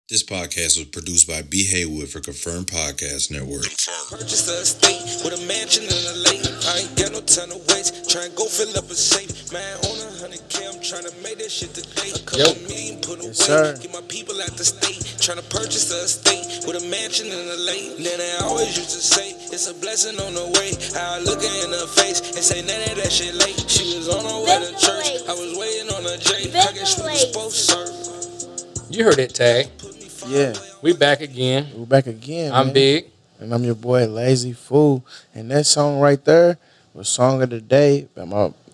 This podcast was produced by B. Haywood for Confirmed Podcast Network. Purchased a estate with a mansion and a lake. I ain't got no time to waste. Try and go fill up a safe. Man, on 100K, I'm trying to make that shit today. A couple million put away. Sir. Get my people out the state. Trying to purchase a estate with a mansion and a lake. Then I always used to say, it's a blessing on the way. I look her in her face and say, none of that shit late. She was on her way to church. I was waiting on her J. I guess we was both served. You heard that tag. Yeah, We back again. we're back again. I'm man. Big. And I'm your boy Lazy Fool. And that song right there was Song of the Day.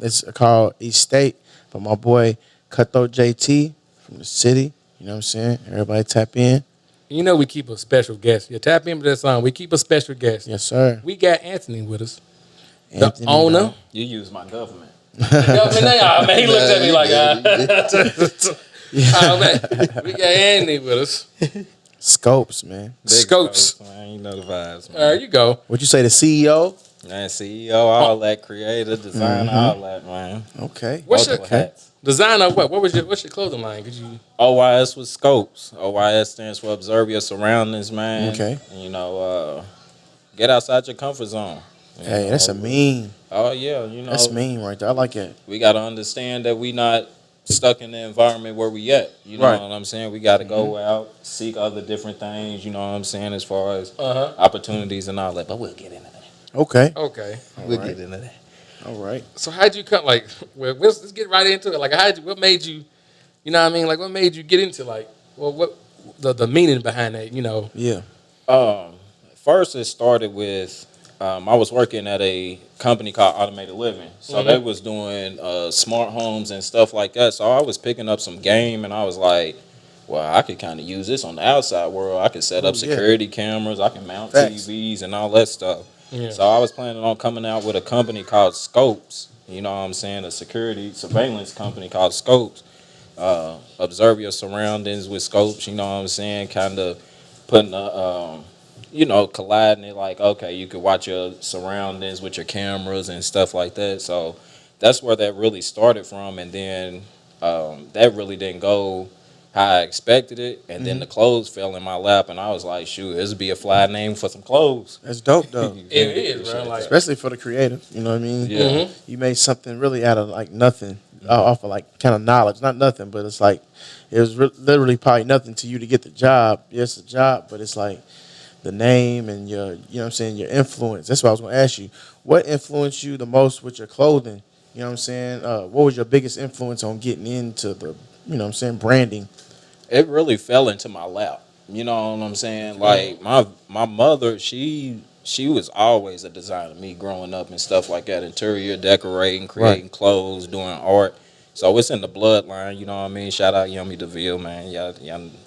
It's called Estate by my boy Cutthroat JT from the city. You know what I'm saying? Everybody tap in. You know we keep a special guest. You tap into that song. We keep a special guest. Yes, sir. We got Anthony with us. Anthony, the owner. dog. You use my government. Man, he looked at me like, oh, man. We got Anthony with us. Scopes, man. Big Scopes. man. You know the vibes, man. There you go. What you say, the CEO? Man, CEO, all that, creator, designer, all that, man. Okay. What's your Multiple hats. design of what? What's your clothing line? Could you? O.Y.S was Scopes. O.Y.S stands for Observe Your Surroundings, man. Okay. And, you know, get outside your comfort zone. You Hey, know, that's a mean. Oh, yeah, you know. That's mean right there. I like it. We got to understand that we not stuck in the environment where we at. You know Right. what I'm saying? We got to go out, seek other different things, you know what I'm saying, as far as Uh-huh. opportunities and all that. But we'll get into that. Okay. Okay. We'll right. get into that. All right. So how'd you come? Like, well, let's get right into it. Like, what made you? You know what I mean? Like, what made you get into what the meaning behind that? You know. Yeah. First, it started with I was working at a company called Automated Living. So they was doing smart homes and stuff like that. So I was picking up some game, and I was like, well, I could kind of use this on the outside world. I could set up yeah. security cameras. I can mount Facts. TVs and all that stuff. Yeah. So I was planning on coming out with a company called Scopes. You know what I'm saying? A security surveillance company called Scopes. Observe your surroundings with Scopes. You know what I'm saying? Kind of putting colliding it like, okay, you could watch your surroundings with your cameras and stuff like that. So that's where that really started from. And then that really didn't go how I expected it. And then the clothes fell in my lap, and I was like, shoot, this would be a fly name for some clothes. That's dope, though. It is, bro. Like, Especially for the creative. You know what I mean? Yeah. Mhm. You made something really out of like nothing, off of like kind of knowledge. Not nothing, but it's like it was literally probably nothing to you to get the job. Yes, a job, but it's like the name and your, you know what I'm saying, your influence. That's what I was going to ask you. What influenced you the most with your clothing? You know what I'm saying? What was your biggest influence on getting into the, you know what I'm saying, branding? It really fell into my lap. You know what I'm saying? Like my mother, she was always a designer. Me growing up and stuff like that, interior decorating, creating clothes, doing art. So it's in the bloodline. You know what I mean? Shout out Yummy DeVille, man. Y'all,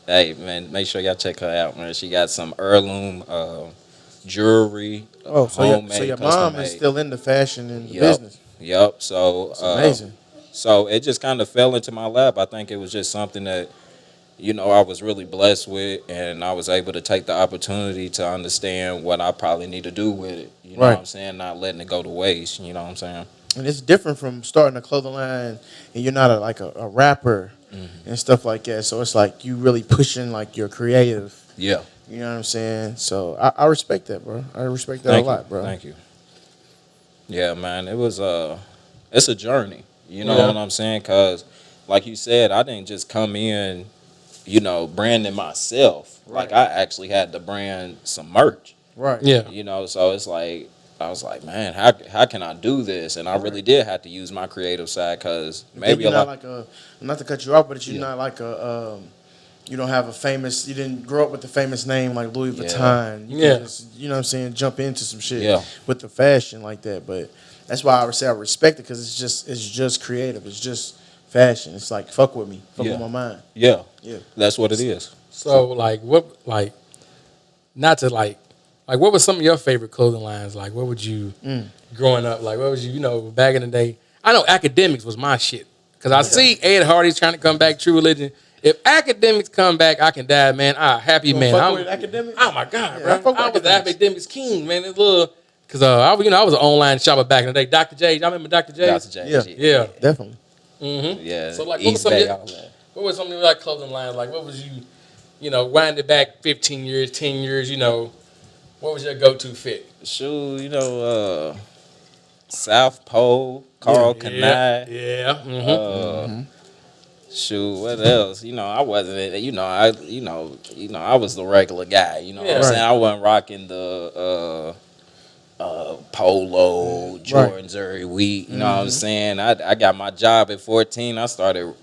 hey man, make sure y'all check her out, man. She got some heirloom jewelry. Oh, so homemade, your custom mom made. is still into fashion and Yep. business. Yep. So It's amazing. So it just kind of fell into my lap. I think it was just something that, you know, I was really blessed with, and I was able to take the opportunity to understand what I probably need to do with it. You know Right. what I'm saying? Not letting it go to waste. You know what I'm saying? And it's different from starting a clothing line and you're not a rapper and stuff like that. So it's like you really pushing like your creative. Yeah. You know what I'm saying? So I respect that, bro. I respect that Thank a lot, you. bro. Thank you. Yeah, man. It was it's a journey. You know Yeah. what I'm saying? Because, like you said, I didn't just come in, you know, branding myself. Right. Like I actually had to brand some merch. Right. yeah. You know, so it's like I was like, man, how can I do this? And I really did have to use my creative side because maybe you're a not lot. like not to cut you off, but you're Yeah. not like you don't have a famous, you didn't grow up with the famous name like Louis Yeah. Vuitton. You Yeah. can just, you know what I'm saying, jump into some shit Yeah. with the fashion like that. But that's why I would say I respect it because it's just creative. It's just fashion. It's like, fuck with me. Fuck Yeah. with my mind. Yeah, Yeah. that's what it is. So like, what were some of your favorite clothing lines? Like, what would you growing up? Like, what was you know back in the day? I know academics was my shit because I see Ed Hardy's trying to come back. True Religion. If academics come back, I can die, man. Happy man. Fuck with academics? Oh my god, Yeah, I bro! fuck with I was the academics. academics king, man. It's little because I was an online shopper back in the day. Dr. J, y'all remember Dr. J? Dr. J. Yeah. Yeah. Definitely. Mm-hmm. Yeah. So, like, what was East some of Bay, your- all that. What was some of your like clothing lines? Like, what was you wind it back 15 years, 10 years, what was your go-to fit? Shoot, South Pole, Carl Yeah. Kanai. Yeah. Mm-hmm. Shoot, what else? I wasn't. I was the regular guy. You know what I'm saying? I wasn't rocking the polo, Jordans every week. You know what I'm saying? I got my job at 14. I started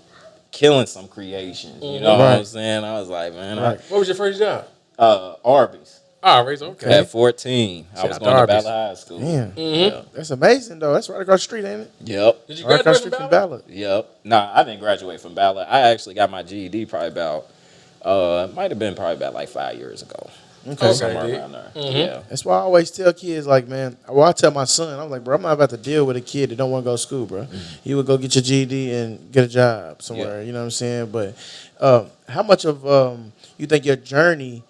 killing some creations. You know what I'm saying? I was like, man, What was your first job? Arby's. Arby's, okay. At 14, I was going to Ballard High School. Damn. Yeah. That's amazing, though. That's right across the street, ain't it? Yep. Did you Right across the graduate street from Ballard? Ballard. Yep. Nah, I didn't graduate from Ballard. I actually got my GED probably about, it might have been probably about like 5 years ago. Okay. Somewhere around there. Yeah. That's why I always tell kids, like, man, I tell my son, I'm like, bro, I'm not about to deal with a kid that don't want to go to school, bro. You would go get your GED and get a job somewhere, you know what I'm saying? But how much of you think your journey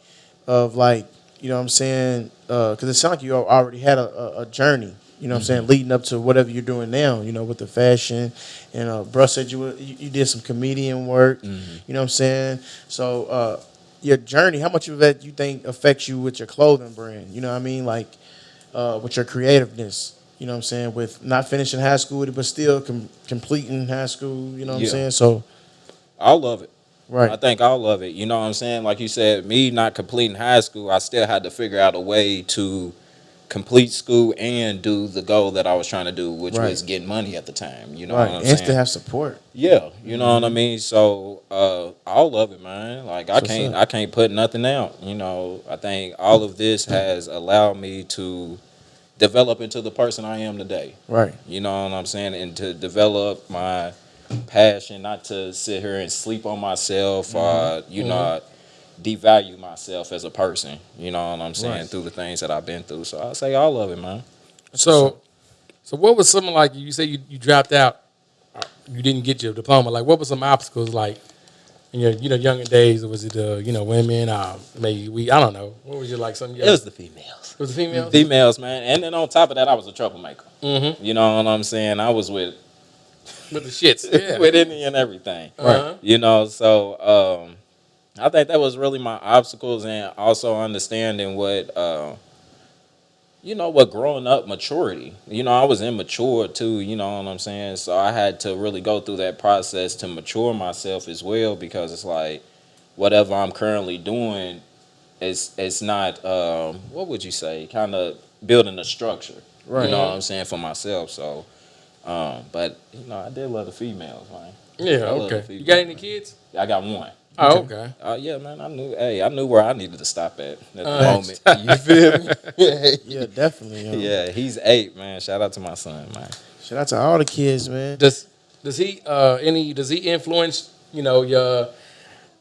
of, like, you know what I'm saying, because it sounds like you already had a journey, you know what I'm saying, leading up to whatever you're doing now, with the fashion. And bro said you did some comedian work, you know what I'm saying? So your journey, how much of that you think affects you with your clothing brand? You know what I mean? Like with your creativeness, you know what I'm saying? With not finishing high school, but still completing high school, you know what I'm saying? So All of it. right. I think all of it. You know what I'm saying? Like you said, me not completing high school, I still had to figure out a way to complete school and do the goal that I was trying to do, which was getting money at the time. You know what I'm saying? And still have support. Yeah, you know what I mean. So all of it, man. Like I can't put nothing out. I think all of this has allowed me to develop into the person I am today. Right. You know what I'm saying, and to develop my passion, not to sit here and sleep on myself or not devalue myself as a person. You know what I'm saying, through the things that I've been through. So I say all of it, man. So what was something like you say you dropped out, you didn't get your diploma? Like what were some obstacles like in your younger days? Or was it women? Maybe I don't know. What was your like something? It was the females. It was the females. Females, man. And then on top of that, I was a troublemaker. You know what I'm saying? I was with the shits, yeah. with any and everything. Uh-huh. So I think that was really my obstacles, and also understanding what growing up maturity. I was immature too, you know what I'm saying? So I had to really go through that process to mature myself as well, because it's like whatever I'm currently doing it's not what would you say, kind of building a structure. You know what I'm saying, for myself. So but I did love the females, man. Yeah, okay. You got any kids? I got one. Oh, okay. Yeah, man. I knew where I needed to stop at the moment. You feel me? Yeah, definitely. Yeah, he's 8, man. Shout out to my son, man. Shout out to all the kids, man. Does he influence your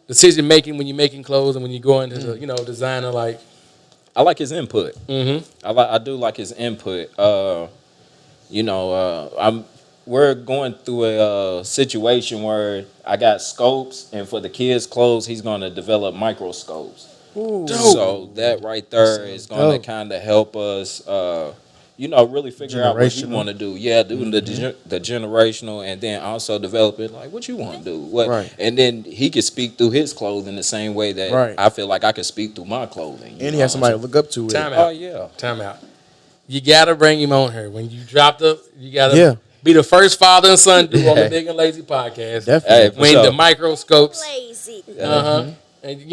decision making when you're making clothes and when you go into the designer? Like, I like his input. Mm-hmm. I do like his input. We're going through a situation where I got scopes, and for the kids' clothes, he's going to develop microscopes. Ooh. So that right there is going to kind of help us, really figure out what you want to do. Yeah, doing the generational, and then also develop it like what you want to do. And then he could speak through his clothing the same way that I feel like I could speak through my clothing. And he has somebody to look up to. Time out. Oh yeah. Time out. You gotta bring him on here when you dropped up. You gotta be the first father and son do on the Big and Lazy podcast. Definitely. When the microscopes. Lazy. And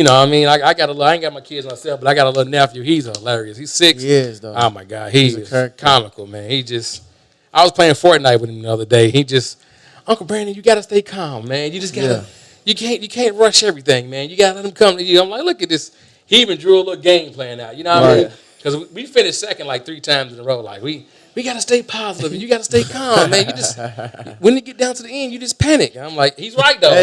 I ain't got my kids myself, but I got a little nephew. He's hilarious. He's 6. He is, though. Oh my God, he's comical, man. I was playing Fortnite with him the other day. Uncle Brandon, you gotta stay calm, man. You just gotta, you can't rush everything, man. You gotta let him come to you. I'm like, look at this. He even drew a little game plan out. You know what I mean? Because we finished second like 3 times in a row. Like we gotta stay positive and you gotta stay calm, man. You just when you get down to the end, you just panic. And I'm like, he's right though.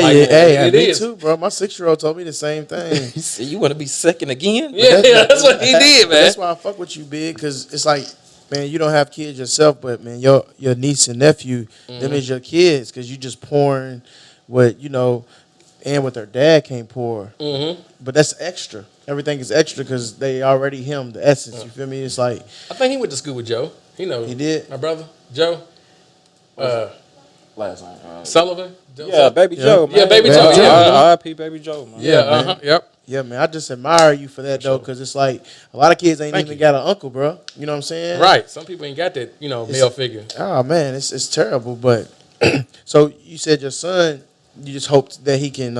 Me too, bro. My 6-year-old told me the same thing. He said, "You want to be second again?" Yeah, that's what he did, man. That's why I fuck with you, big, because it's like, man, you don't have kids yourself, but man, your niece and nephew, them is your kids, because you just pouring what and what their dad can't pour. But that's extra. Everything is extra because they already him, the essence. You feel me? It's like, I think he went to school with Joe. He did. My brother, Joe. Last name. Sullivan? Yeah, Baby Joe, man. Yeah, Baby Joe. R.I.P. Baby Joe, man. Yeah, man. Yep. Yeah, man. I just admire you for that, though, because it's like a lot of kids ain't Thank even you. got an uncle, bro. You know what I'm saying? Right. Some people ain't got that, male figure. Oh, man, it's terrible. But so you said your son, you just hoped that he can,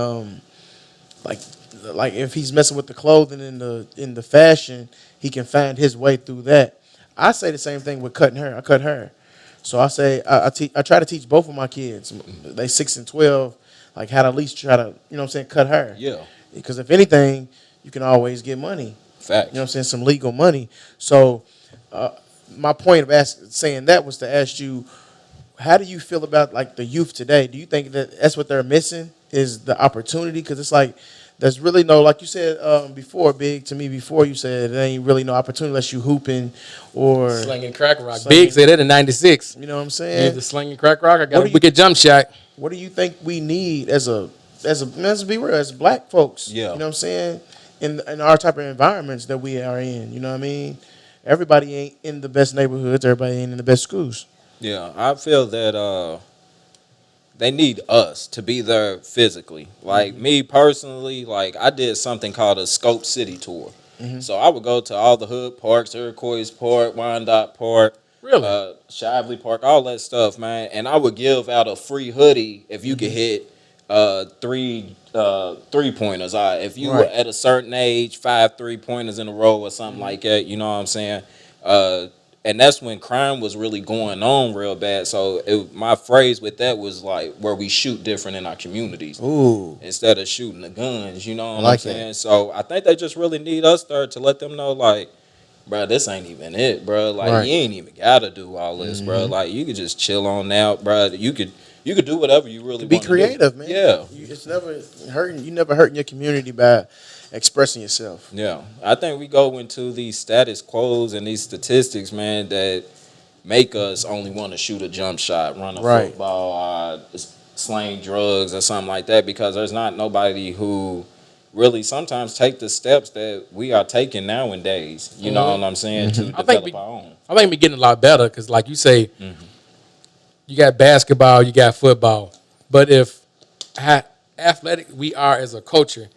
like, like if he's messing with the clothing and the fashion, he can find his way through that. I say the same thing with cutting hair. I cut hair. So I say I try to teach both of my kids. They 6 and 12, like how to at least try to cut hair. Yeah. Because if anything, you can always get money. Facts. You know what I'm saying? Some legal money. So my point of saying that was to ask you, how do you feel about like the youth today? Do you think that that's what they're missing is the opportunity? Because it's like there's really no, like you said before, Big, to me before, you said there ain't really no opportunity unless you hooping or Slinging crack rock. Big said that in 96. You know what I'm Yeah, saying? the slinging crack rock. I got a wicked jump shot. What do you think we need let's be real, as black folks? Yeah. You know what I'm saying? In our type of environments that we are in, you know what I mean? Everybody ain't in the best neighborhoods. Everybody ain't in the best schools. Yeah, I feel that they need us to be there physically. Like me personally, like I did something called a Scope City tour. So I would go to all the hood parks, Iroquois Park, Wyandotte Park, Really? Shively Park, all that stuff, man. And I would give out a free hoodie if you could hit three pointers. If you were Right. at a certain age, 5 3-pointers in a row or something like that, you know what I'm saying? And that's when crime was really going on real bad. So my phrase with that was like where we shoot different in our communities. Ooh. Instead of shooting the guns, you know what like I'm saying? So I think they just really need us there to let them know, like, bro, this ain't even it, bro. Like, Right. you ain't even gotta do all this, bro. Like, you could just chill on out, bro. You could do whatever you really Be want creative, to do. man. Yeah. It's never hurting. You never hurting your community by expressing yourself. Yeah. I think we go into these status quos and these statistics, man, that make us only want to shoot a jump shot, run a Right. football, slang drugs or something like that, because there's not nobody who really sometimes take the steps that we are taking nowadays. You know what I'm saying? To develop our own. I think we're getting a lot better because, like you say, you got basketball, you got football. But if how athletic we are as a culture,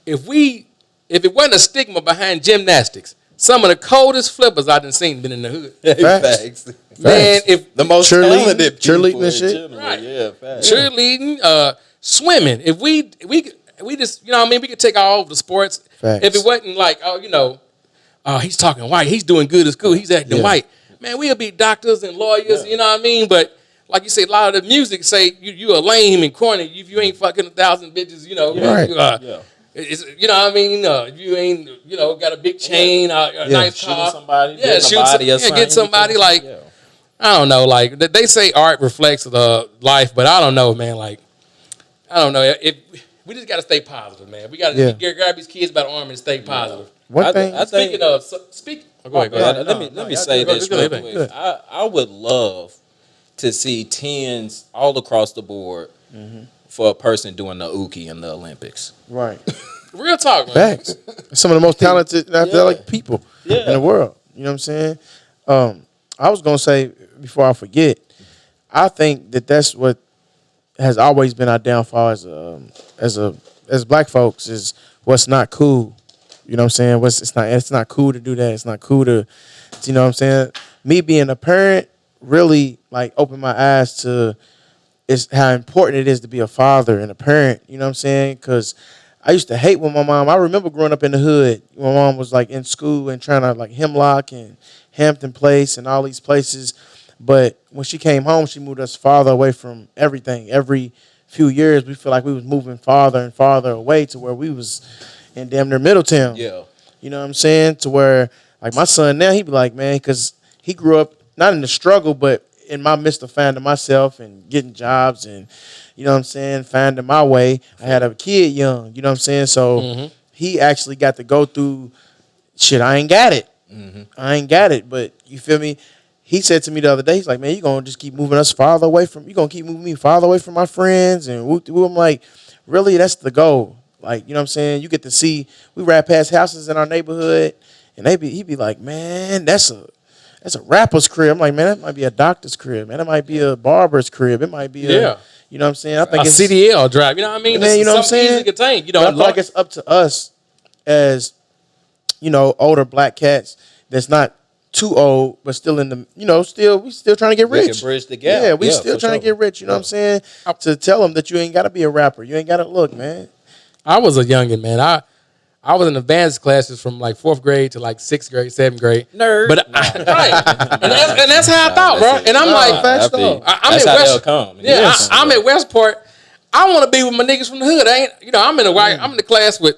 if it wasn't a stigma behind gymnastics, some of the coldest flippers I done seen been in the hood. Facts. Man, if The most talented people cheerleading and in shit. general. Right. Yeah, facts. cheerleading, swimming, if we just, we could take all of the sports. Facts. If it wasn't like, he's talking white, he's doing good at school, he's acting Yeah. white. Man, we'll be doctors and lawyers, you know what I mean? But like you say, a lot of the music say you a lame and corny if you ain't fucking 1,000 bitches, Right. Yeah. It's, you know what I mean? If you ain't, got a big chain, a nice Shooting car. somebody, Yeah, getting a shoot body or get something, somebody you like, feel me? I don't know, like they say art reflects the life, but I don't know, man. Like, I don't know. If we just got to stay positive, man. We got to grab these kids by the arm and stay positive. One I thing. think- Speaking of, go ahead. Let me say this real quick. I would love to see tens all across the board for a person doing the Uki in the Olympics. Right. Real talk, man. Facts. Some of the most talented and athletic people in the world. You know what I'm saying? I was gonna say before I forget, I think that's what has always been our downfall as black folks is what's not cool. You know what I'm saying? It's not cool to do that. It's not cool to you know what I'm saying? Me being a parent really like opened my eyes to how important it is to be a father and a parent. You know what I'm saying? Because I used to hate when my mom. I remember growing up in the hood. My mom was like in school and trying to like Hemlock and Hampton Place and all these places. But when she came home, she moved us farther away from everything. Every few years, we feel like we was moving farther and farther away to where we was in damn near Middletown. Yeah. You know what I'm saying? To where like my son now, he be like, man, because he grew up not in the struggle, but in my midst of finding myself and getting jobs and, you know what I'm saying, finding my way. I had a kid young, you know what I'm saying? So he actually got to go through shit. I ain't got it. I ain't got it. But you feel me? He said to me the other day, he's like, man, you going to just keep moving us farther away from, you going to keep moving me farther away from my friends. And I'm like, really? That's the goal. Like, you know what I'm saying? You get to see, we ride past houses in our neighborhood and he'd be like, man, that's a rapper's crib. I'm like, man, that might be a doctor's crib. Man, that might be a barber's crib. It might be You know what I'm saying? I think A it's CDL drive. You know what I mean? Man, you know what I'm Something saying? easy to contain. You But know, I feel like it's up to us as older black cats that's not too old, but still in the we still trying to get We rich. can bridge the gap. Yeah, we Yeah, still for trying to sure. get rich. You know what I'm saying? To tell them that you ain't got to be a rapper. You ain't got to look, man. I was a youngin', man. I was in advanced classes from like 4th grade to like 6th grade, 7th grade. Nerd. But right. And that's how I thought, bro. And I'm like, facts though. I'm that's at how West. they'll come. Yeah, Yes. I'm at Westport. I want to be with my niggas from the hood. I'm in I'm in the class with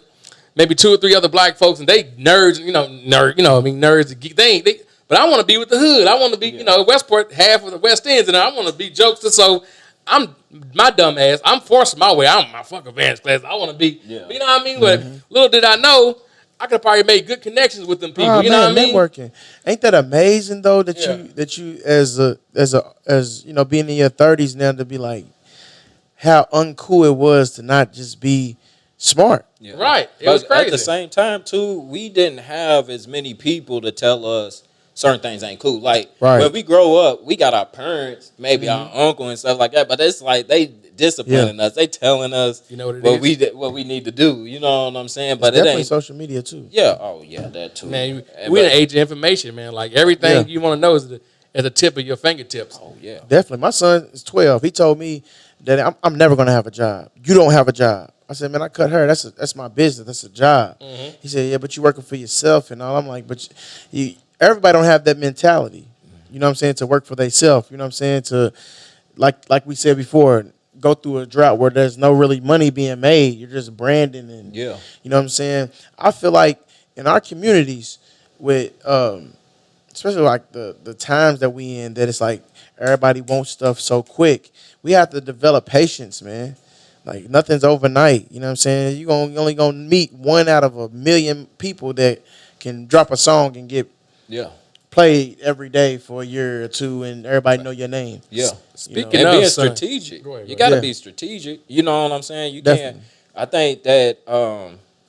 maybe 2 or 3 other black folks, and they nerds. Nerds. But I want to be with the hood. I want to be, Westport, half of the West Ends, and I want to be jokester. So I'm my dumb ass. I'm forcing my way. I'm my fucking advanced class. I want to be. Yeah. You know what I mean? But little did I know, I could probably make good connections with them people. Oh, you know what I mean? networking. Ain't that amazing though that you as being in your 30s now to be like how uncool it was to not just be smart. Yeah. Right. It But was crazy. at the same time, too, we didn't have as many people to tell us certain things ain't cool. Like, when we grow up, we got our parents, maybe our uncle and stuff like that, but it's like they disciplining us. They telling us what we need to do. You know what I'm saying? But it's it definitely ain't. social media, too. Yeah. Oh, yeah, that, too. Man, we in the age of information, man. Like, everything you want to know is at the tip of your fingertips. Oh, yeah. Definitely. My son is 12. He told me that I'm never going to have a job. You don't have a job. I said, man, I cut her. That's my business. That's a job. Mm-hmm. He said, yeah, but you working for yourself and all. I'm like, but everybody don't have that mentality. You know what I'm saying? To work for themselves. You know what I'm saying? To, like we said before, go through a drought where there's no really money being made. You're just branding and, you know what I'm saying? I feel like in our communities with, especially like the times that we in, that it's like everybody wants stuff so quick. We have to develop patience, man. Like, nothing's overnight. You know what I'm saying? You're only going to meet 1 out of 1,000,000 people that can drop a song and get played every day for a year or 2 and everybody know your name. Yeah. Speaking and of being son, strategic. ahead, You got to be strategic. You know what I'm saying? You can't. I think that,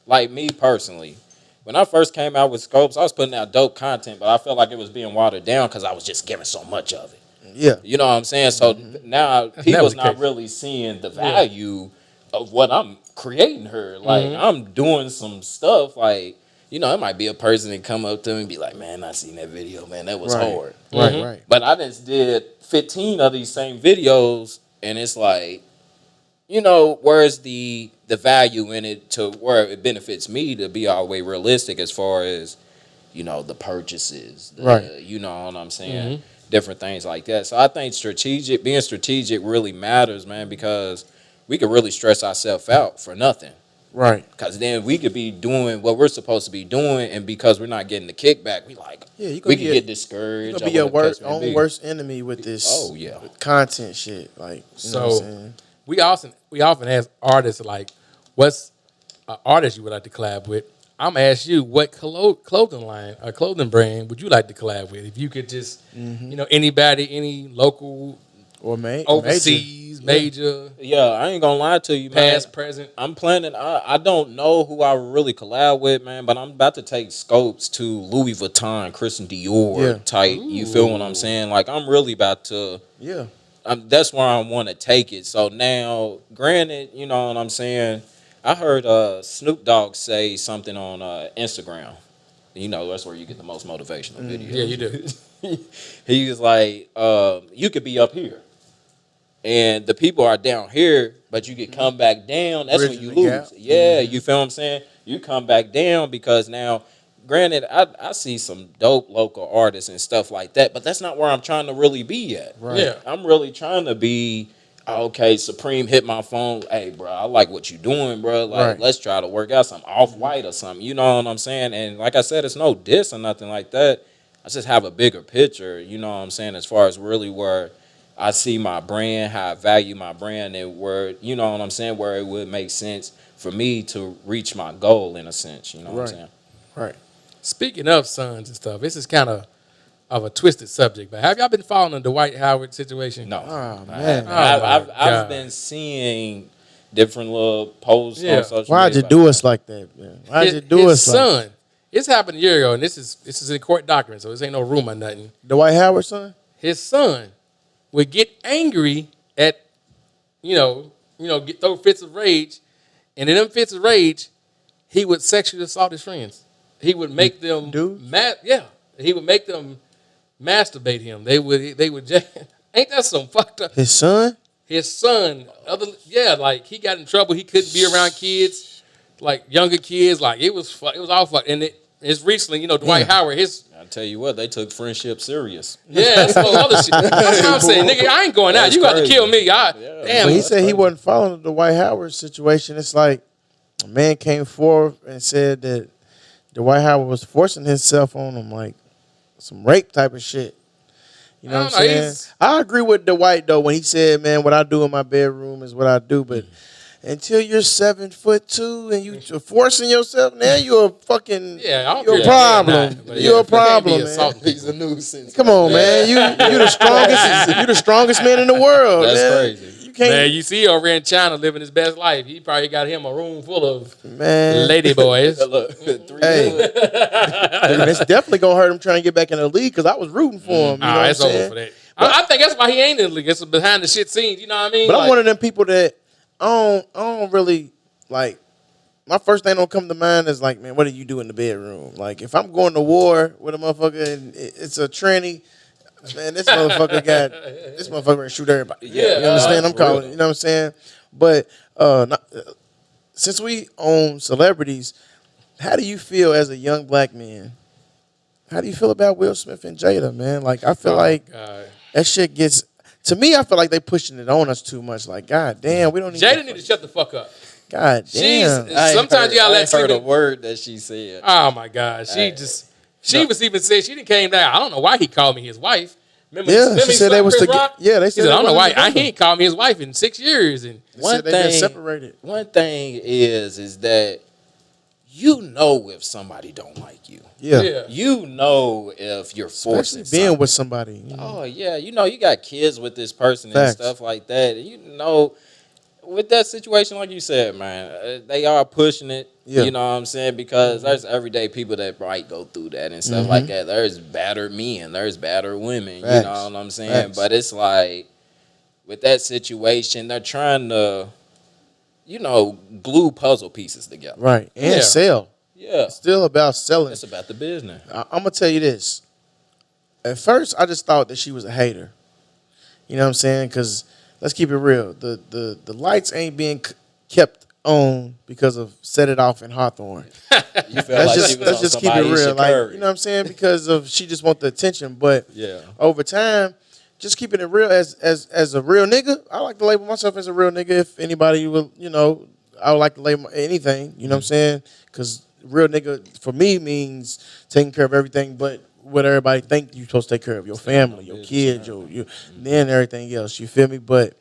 like me personally, when I first came out with Scopes, I was putting out dope content, but I felt like it was being watered down because I was just giving so much of it. Yeah. You know what I'm saying? So now people's not really seeing the value of what I'm creating her. Like, I'm doing some stuff like, it might be a person that come up to me and be like, man, I seen that video, man, that was hard. Right. But I just did 15 of these same videos, and it's like, where's the value in it to where it benefits me to be all the way realistic as far as, the purchases, you know what I'm saying? Different things like that. So I think being strategic really matters, man, because we could really stress ourselves out for nothing. Right. Because then we could be doing what we're supposed to be doing, and because we're not getting the kickback, we could get discouraged. You could be your own worst enemy with this content shit. Like, you know what I'm saying? we often ask artists, like, what's an artist you would like to collab with? I'm gonna ask you, what clothing line or clothing brand would you like to collab with? If you could just, anybody, any local or overseas, major. Yeah, I ain't gonna lie to you, man. Past, present. I'm planning. I don't know who I would really collab with, man, but I'm about to take Scopes to Louis Vuitton, Christian Dior type. Ooh. You feel what I'm saying? Like, I'm really about to. Yeah. That's where I want to take it. So now, granted, you know what I'm saying. I heard Snoop Dogg say something on Instagram. That's where you get the most motivational videos. Yeah, you do. He was like, you could be up here. And the people are down here, but you could come back down. That's when you lose. Yeah, you feel what I'm saying? You come back down because now, granted, I see some dope local artists and stuff like that, but that's not where I'm trying to really be at. Right. Yeah. I'm really trying to be, okay, Supreme hit my phone. Hey, bro, I like what you doing, bro. Like, let's try to work out some Off-White or something. You know what I'm saying? And like I said, it's no diss or nothing like that. I just have a bigger picture, you know what I'm saying, as far as really where I see my brand, how I value my brand, and where, you know what I'm saying, where it would make sense for me to reach my goal in a sense, you know what I'm saying? Right. Speaking of sons and stuff, this is kind of a twisted subject, but have y'all been following the Dwight Howard situation? No. Oh, man. I've been seeing different little posts on social media. Why'd you do us like that, man? Why'd you do us like that? His son. This happened a year ago, and this is in court document, so this ain't no rumor or nothing. Dwight Howard's son? His son would get angry at throw fits of rage, and in them fits of rage, he would sexually assault his friends. He would make them he would make them masturbate him. They would ain't that some fucked up? His son? His son, like he got in trouble. He couldn't be around kids, like younger kids. Like it was all fucked. And it's recently, Dwight Howard. I tell you what, they took friendship serious. Yeah, that's some other shit. That's what I'm saying, nigga. I ain't going out. You got to kill me. Damn. But he said he wasn't following the Dwight Howard situation. It's like a man came forward and said that Dwight Howard was forcing himself on him, like some rape type of shit. You know what I'm saying? I agree with Dwight though when he said, "Man, what I do in my bedroom is what I do." But until you're 7'2" and you forcing yourself, now you're a fucking you're a problem. You're a problem, man. He's a nuisance. Come on, man. You the strongest. You the strongest man in the world. That's man. crazy. Man, you see over in China living his best life. He probably got him a room full of lady boys. Hey, it's definitely gonna hurt him trying to get back in the league because I was rooting for him. You know it's over for that. I think that's why he ain't in the league. It's behind the shit scenes. You know what I mean? But I'm one of them people that I don't really like. My first thing don't come to mind is like, man, what do you do in the bedroom? Like, if I'm going to war with a motherfucker and it's a tranny. Man, this motherfucker gonna shoot everybody. Yeah, you understand? I'm calling it. You know what I'm saying? But since we own celebrities, how do you feel as a young black man? How do you feel about Will Smith and Jada, man? Like, I feel that shit gets to me. I feel like they pushing it on us too much. Like, god damn, we don't need. Jada need to shut the fuck up. God damn. Sometimes you gotta let. I heard a word that she said. Oh my god, She was even saying she didn't came down. I don't know why he called me his wife. Remember, she said they was together. Yeah, they said. I don't know why he ain't called me his wife in 6 years. And one thing been separated. One thing is that if somebody don't like you. Yeah. If you're forcing being with somebody. Oh yeah, you got kids with this person and stuff like that. And with that situation, like you said, man, they are pushing it. Yeah. You know what I'm saying? Because there's everyday people that might go through that and stuff like that. There's battered men. There's battered women. Facts. You know what I'm saying? Facts. But it's like, with that situation, they're trying to, glue puzzle pieces together. Right. And sell. Yeah. It's still about selling. It's about the business. I'm going to tell you this. At first, I just thought that she was a hater. You know what I'm saying? Because let's keep it real. The lights ain't being kept on because of Set It Off in Hawthorne. Let's just keep it real. Like, you know what I'm saying? Because she just want the attention. But over time, just keeping it real as a real nigga, I like to label myself as a real nigga. If anybody will, I would like to label anything, you know what I'm saying? Because real nigga for me means taking care of everything but what everybody think you're supposed to take care of. Your family, your kids, then everything else. You feel me? But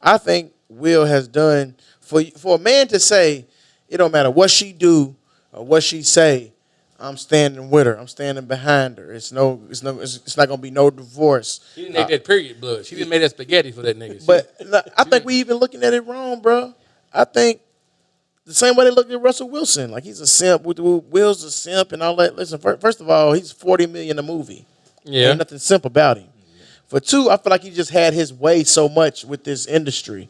I think Will has done for a man to say it don't matter what she do or what she say, I'm standing with her. I'm standing behind her. It's not gonna be no divorce. She didn't make that period blood. She didn't make that spaghetti for that nigga. But I think we even looking at it wrong, bro. I think the same way they look at Russell Wilson, like he's a simp. Will's a simp and all that. Listen, first of all, he's $40 million a movie. Yeah, ain't nothing simp about him. For two, I feel like he just had his way so much with this industry.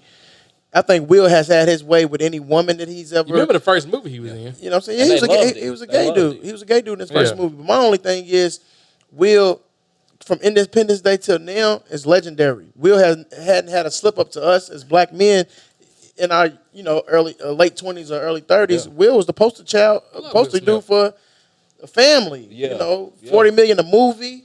I think Will has had his way with any woman that he's ever. You remember the first movie he was in? You know what I'm saying? Yeah, he was a gay dude. He was a gay dude in his first movie. But my only thing is, Will, from Independence Day till now, is legendary. Will hadn't had a slip up to us as black men in our late 20s or early 30s. Yeah. Will was the poster dude for a family. Yeah. $40 million a movie.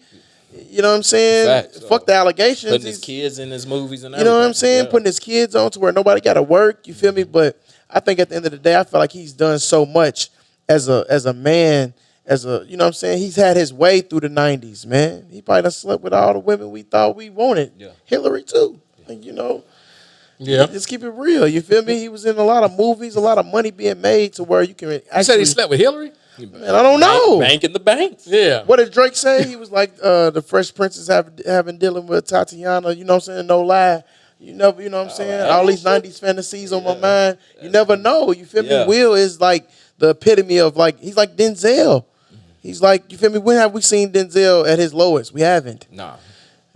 You know what I'm saying? Facts, fuck the allegations. Putting his kids in his movies and everything. You know what I'm saying? Yeah. Putting his kids on to where nobody got to work. You feel me? But I think at the end of the day, I feel like he's done so much as a man, you know what I'm saying? He's had his way through the 90s, man. He probably done slept with all the women we thought we wanted. Yeah. Hillary too. Like, Yeah. Just keep it real. You feel me? He was in a lot of movies, a lot of money being made to where you can actually. You said he slept with Hillary? Man, I don't know. Bank in the bank. Yeah. What did Drake say? He was like the Fresh Princess having dealing with Tatiana. You know what I'm saying? No lie. You know what I'm saying? All these 90s fantasies on my mind. You never know. You feel me? Will is like the epitome of he's like Denzel. He's like, you feel me? When have we seen Denzel at his lowest? We haven't. Nah.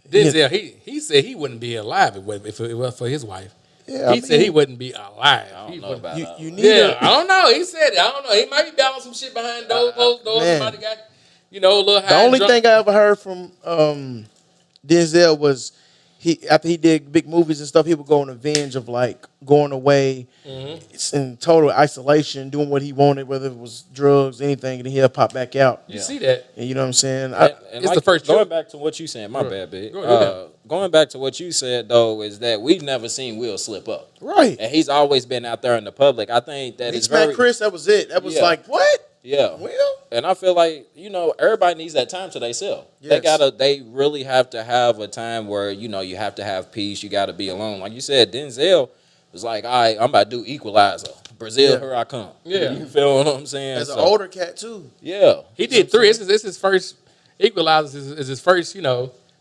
Denzel, he said he wouldn't be alive if it was for his wife. Yeah, he said he wouldn't be alive. I He don't know wouldn't- about You, that. you need Yeah, a, I don't know. He said it. I don't know. He might be balancing some shit behind those doors. man. Somebody got, a little high. the only drunk. thing I ever heard from Denzel was after he did big movies and stuff, he would go on a binge of like going away in total isolation, doing what he wanted, whether it was drugs, anything, and then he'll pop back out. You see that? And you know what I'm saying? It's the first going truth. back to what you said. My bad, big. Go ahead. Going back to what you said though is that we've never seen Will slip up, Right. and he's always been out there in the public. I think that He is smacked very Chris. That was it. That was Yeah. like what? yeah. Will? And I feel like everybody needs that time to themselves. Yes. They really have to have a time where you have to have peace. You got to be alone. Like you said, Denzel was like, all right, I'm about to do Equalizer. Brazil, Yeah. here I come. Yeah. You feel what I'm saying? As an older cat too. Yeah. He did 3. This is his first. Equalizer is his first,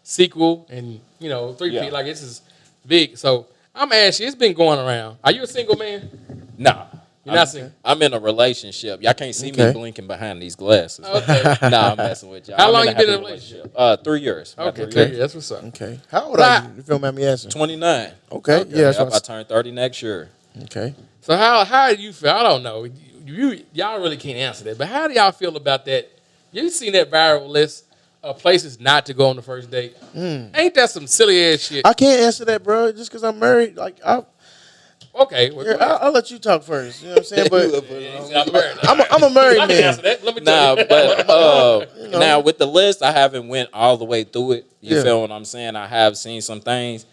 sequel, and 3-peat. Yeah. Like this is big. So I'm asking you, it's been going around. Are you a single man? Nah. You're not single. I'm in a relationship. Y'all can't see Okay. me blinking behind these glasses. Okay. Nah, I'm messing with y'all. How I'm long in you been in a happy relationship? 3 years. About Okay, 3 years. that's what's up. Okay. How old are you? If you don't mind me asking. 29. Okay. Yeah. That's Yep, what I turned 30 next year. okay. So how do you feel? I don't know. Y'all really can't answer that, but how do y'all feel about that? You seen that viral list of places not to go on the first date? Ain't that some silly ass shit? I can't answer that, bro. Just because I'm married, like Okay, well, go ahead. I'll let you talk first. You know what I'm saying? But I'm married. I'm a married I can man. answer that. Let me Nah, tell you. but know. now with the list, I haven't went all the way through it. You Yeah. feel what I'm saying? I have seen some things.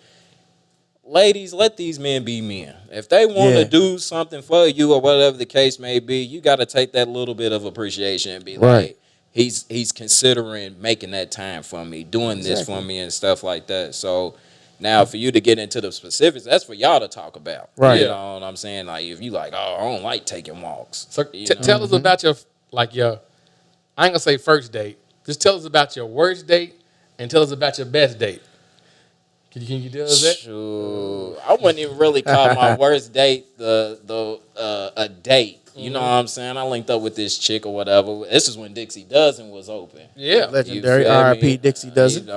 Ladies, let these men be men. If they want Yeah. to do something for you or whatever the case may be, you got to take that little bit of appreciation and be Right. like, he's considering making that time for me, doing this for me and stuff like that. So now for you to get into the specifics, that's for y'all to talk about. Right. You know what I'm saying? Like if you like, oh, I don't like taking walks. So You know? tell us about your I ain't gonna say first date. Just tell us about your worst date and tell us about your best date. Can you tell us that? Shoot, I wouldn't even really call my worst date a date. You know what I'm saying? I linked up with this chick or whatever. This is when Dixie Dozen was open. Yeah. Legendary You feel R.I.P. me? Dixie Dozen.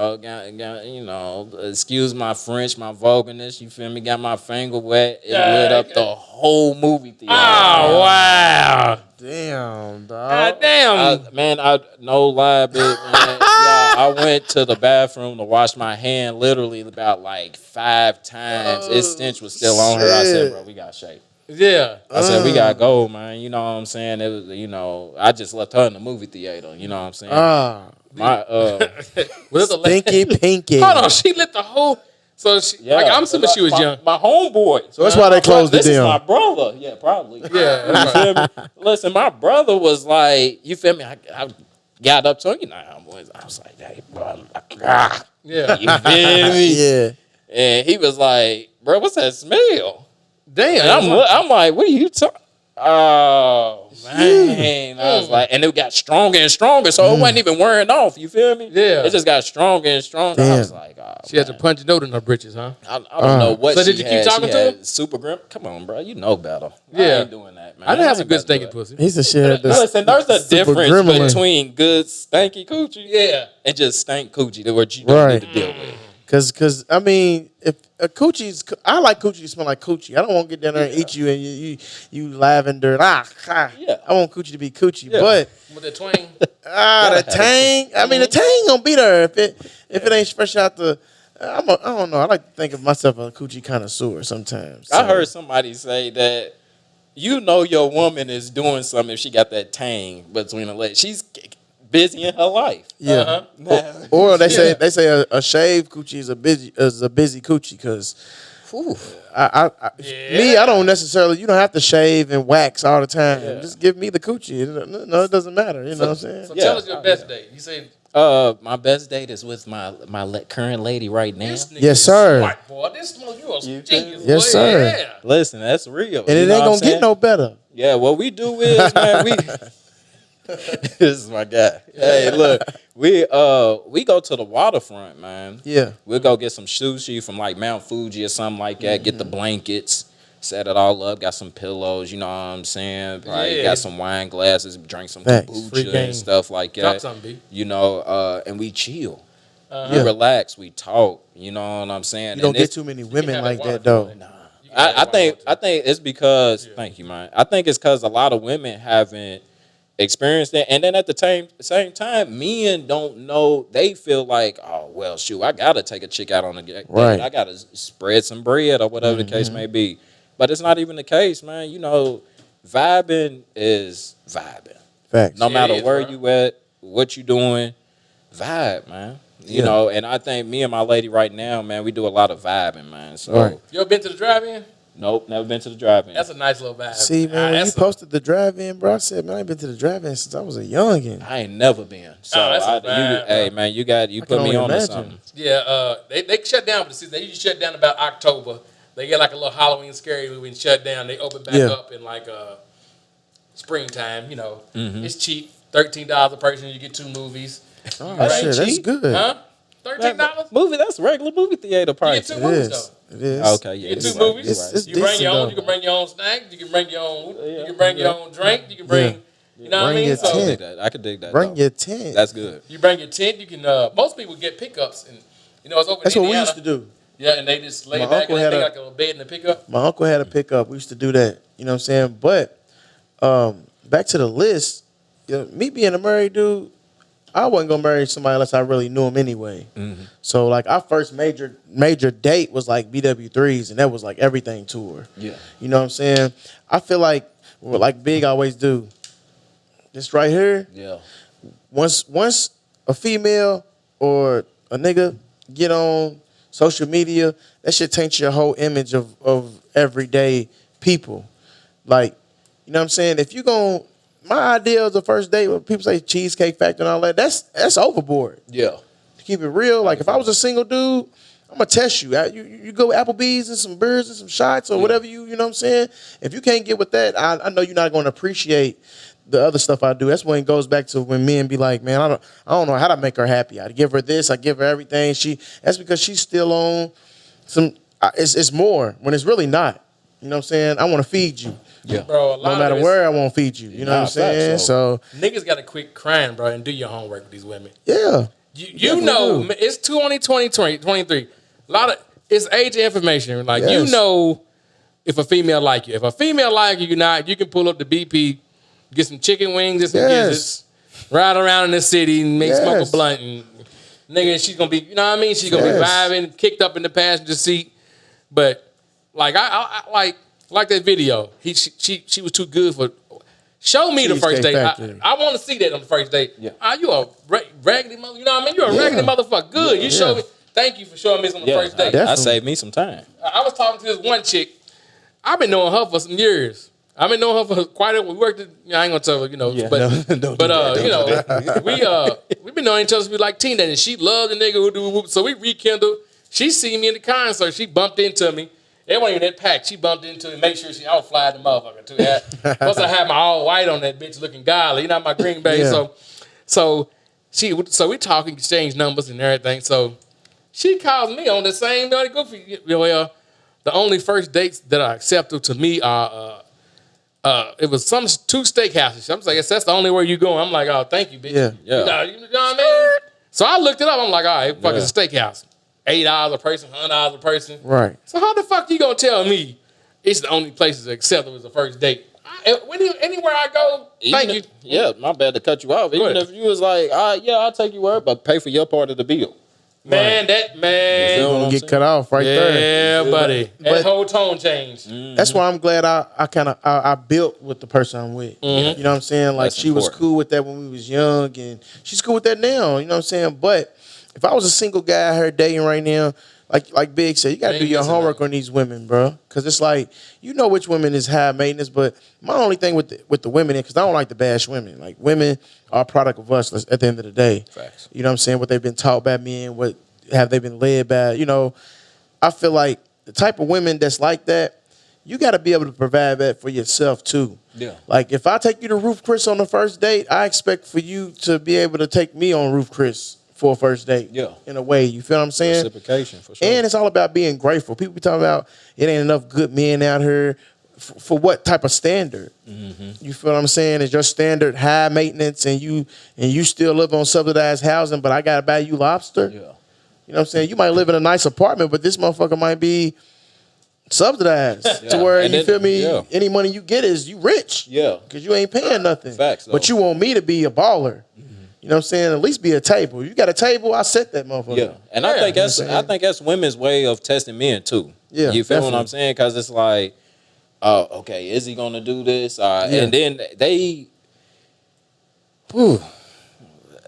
Excuse my French, my vulgarness. You feel me? Got my finger wet. It lit up the whole movie theater. Oh wow. Damn, God dog. damn. I no lie, big man. Yeah, I went to the bathroom to wash my hand literally about like 5 times. Its stench was still on her. I said, shit. bro, we got shape. Yeah. I said, we gotta go, man. You know what I'm saying? It was, I just left her in the movie theater. You know what I'm saying? My Was it the last? Pinky, pinky. Hold on, she lit the whole. So she, like, I'm assuming she was young. My homeboy. So that's why they closed it This is down. my brother. Yeah, probably. Yeah. You feel me? Listen, my brother was like, you feel me? I got up to him, I was like, hey, bro. Yeah. You feel me? Yeah. And he was like, bro, what's that smell? Damn. And I'm like, what are you talking? Oh man, I was like, and it got stronger and stronger, so it wasn't even wearing off. You feel me? Yeah. it just got stronger and stronger. I was like, oh, She has a punch note in her britches, huh? I don't know what. So she did you keep had. talking She to had him? Super grim. Come on, bro, you know better. I Yeah. ain't doing that, man. I didn't have some ain't good about to do stinking it. pussy. He's a shit. Listen, there's a difference gremlin. between good stanky coochie, Yeah. and just stank coochie that what you don't Right. need to deal with. Cause I mean, if a coochie's, I like coochie to smell like coochie. I don't want to get down there and eat you and you lavender. Yeah. I want coochie to be coochie, Yeah. but With the twang. the have tang. I mean, the tang gonna be there if it ain't fresh out the. I don't know. I like to think of myself as a coochie connoisseur sometimes. I So, heard somebody say that your woman is doing something if she got that tang between her legs. She's busy in her life. yeah. Uh-huh. Or they say a shaved coochie is a busy coochie because. I don't necessarily. You don't have to shave and wax all the time. Just give me the coochie. No, it doesn't matter. You know what I'm saying? So Yeah. tell us your best date. You say My best date is with my current lady right now. this nigga Yes, is sir. smart, boy. This mother, you a genius, Yes, boy. sir. Yeah. Listen, that's real. And it ain't gonna get no better. Yeah, what we do is, man, this is my guy. Hey, look, we go to the waterfront, man. Yeah. We'll go get some sushi from like Mount Fuji or something like that. Get the blankets, set it all up. Got some pillows, you know what I'm saying? Probably Yeah. got some wine glasses, drink some Facts. Free kombucha game. and stuff like Drop that. something, B. You know, and we chill. We Yeah. relax, we talk. You know what I'm saying? You don't And get it's- too many women have like that that though. waterfront. I think it's because thank you, man. I think it's because a lot of women haven't experienced that, and then at the same time, men don't know. They feel like, oh well, shoot, I gotta take a chick out on a date. Right. I gotta spread some bread or whatever the case may be. But it's not even the case, man. You know, vibing is vibing. Facts. No matter is, where bro. you at, what you doing, vibe, man. You know, and I think me and my lady right now, man, we do a lot of vibing, man. So, Right. You ever been to the drive-in? nope, never been to the drive-in. That's a nice little vibe. See, man, when you that's posted the drive-in, bro, I said, man, I ain't been to the drive-in since I was a youngin'. I ain't never been. So, that's a vibe, hey, man, you put can me only on to imagine. something. Yeah, they shut down for the season. They usually shut down about October. They get like a little Halloween scary movie and shut down. They open back up in like springtime. You know, it's cheap, $13 a person. You get 2 movies. Oh, That shit, ain't that's cheap. good. Huh? $13? Movie, that's regular movie theater You get price. 2 It movies is. though. It is. Okay, yeah. You get you're 2 right, movies. you're right. It's You bring your own. decent, You can bring your own snacks. You can bring your own. Yeah, You can bring your own drink. You can bring. You know what I Bring mean? your So I can tent. dig that. I can dig that. Bring though. your tent. That's good. you bring your tent. You can. Most people get pickups, and you know it's over. That's in what we Indiana. used to do. Yeah, and they just lay My back uncle and had they a- like a little bed in the pickup. My uncle had a pickup. We used to do that. You know what I'm saying? But back to the list, you know, me being a married dude, I wasn't gonna marry somebody unless I really knew him anyway. So like our first major date was like BW3s, and that was like everything tour. Yeah. You know what I'm saying? I feel like Big always do. This right here, Yeah. once a female or a nigga get on social media, that shit taints your whole image of everyday people. Like, you know what I'm saying? If you gon' my idea of the first date, when people say Cheesecake Factory and all that, that's overboard. Yeah. To keep it real, like if I was a single dude, I'm gonna test you. You go Applebee's and some beers and some shots or whatever you know what I'm saying? If you can't get with that, I know you're not gonna appreciate the other stuff I do. That's when it goes back to when men be like, man, I don't know how to make her happy. I give her this, I give her everything. That's because she's still on some. It's more when it's really not. You know what I'm saying? I want to feed you. Yeah. Bro, a lot No matter of this, where, I won't feed you. You know what I'm Nah, facts, saying? So niggas got to quit crying, bro, and do your homework with these women. yeah, You Definitely know, do. it's 2023. A lot of it's age information. Like you Yes. know, if a female like you, if a female like you, you can pull up the BP, get some chicken wings and some Yes. gizzards, ride around in the city and make smoke a Yes. blunt, and nigga, she's gonna be, you know what I mean? She's gonna Yes. be vibing, kicked up in the passenger seat. But like I like that video. She was too good for. Show me the first Cheesecake date. Factory. I want to see that on the first date. Yeah. You a raggedy mother. You know what I mean? You're a raggedy motherfucker. Good. You showed me. Thank you for showing me this on the Yeah. first date. I Definitely. saved me some time. I was talking to this one chick. I've been knowing her for some years. I've been knowing her for quite a. We worked. I ain't gonna tell her, you know. Yeah, but don't do that, you know, we've been knowing each other since we like teenagers. And she loved the nigga who do whoop. So we rekindled. She seen me in the concert. She bumped into me. It wasn't even that packed. She bumped into me. Make sure I was flying the motherfucker too. Plus I had my all white on that bitch, looking godly. You know my Green Bay. Yeah. So we talking, exchange numbers and everything. So she calls me on the same night. Goofy. Well, the only first dates that are acceptable to me are it was some 2 steakhouses. I'm like, that's the only way you going. I'm like, oh, thank you, bitch. Yeah. Yeah. You know what I mean? So I looked it up. I'm like, all right, fuck, it's a steakhouse. $8 a person, $100 a person. right. So how the fuck you gonna tell me it's the only place that's acceptable as the first date? Anywhere I go, thank you. Yeah, my bad to cut you off. Even ahead. if you was like, yeah, I'll take you out, but pay for your part of the bill. Man, You feel Gonna what get I'm cut off right there. yeah, buddy. But- That whole tone changed. That's why I'm glad I built with the person I'm with. You know what I'm saying? Like That's she was important. cool with that when we was young, and she's cool with that now. You know what I'm saying? But if I was a single guy out here dating right now, like Big said, you got to Ain't do your missing homework nothing. on these women, bro. Because it's like you know which women is high maintenance. But my only thing with the women, because I don't like to bash women. Like women are a product of us at the end of the day. Facts. You know what I'm saying? What they've been taught by men, what have they been led by? You know, I feel like the type of women that's like that, you got to be able to provide that for yourself too. Yeah. Like if I take you to Roof Chris on the first date, I expect for you to be able to take me on Roof Chris for a first date. Yeah. In a way, you feel what I'm saying? Reciprocation for sure. And it's all about being grateful. People be talking about it ain't enough good men out here. For what type of standard? You feel what I'm saying? Is your standard high maintenance and you still live on subsidized housing, but I gotta buy you lobster? Yeah. You know what I'm saying? You might live in a nice apartment, but this motherfucker might be subsidized Yeah. to where And you then- feel me. yeah. Any money you get is you rich. Yeah. Because you ain't paying nothing. Facts, though. But you want me to be a baller. You know what I'm saying? At least be a table. You got a table, I set that motherfucker. Yeah, and I think that's You know what I'm I think that's women's way of testing men too. Yeah, you feel what definitely. I'm saying? Because it's like, oh, okay, is he gonna do this? Yeah. And then they, whew,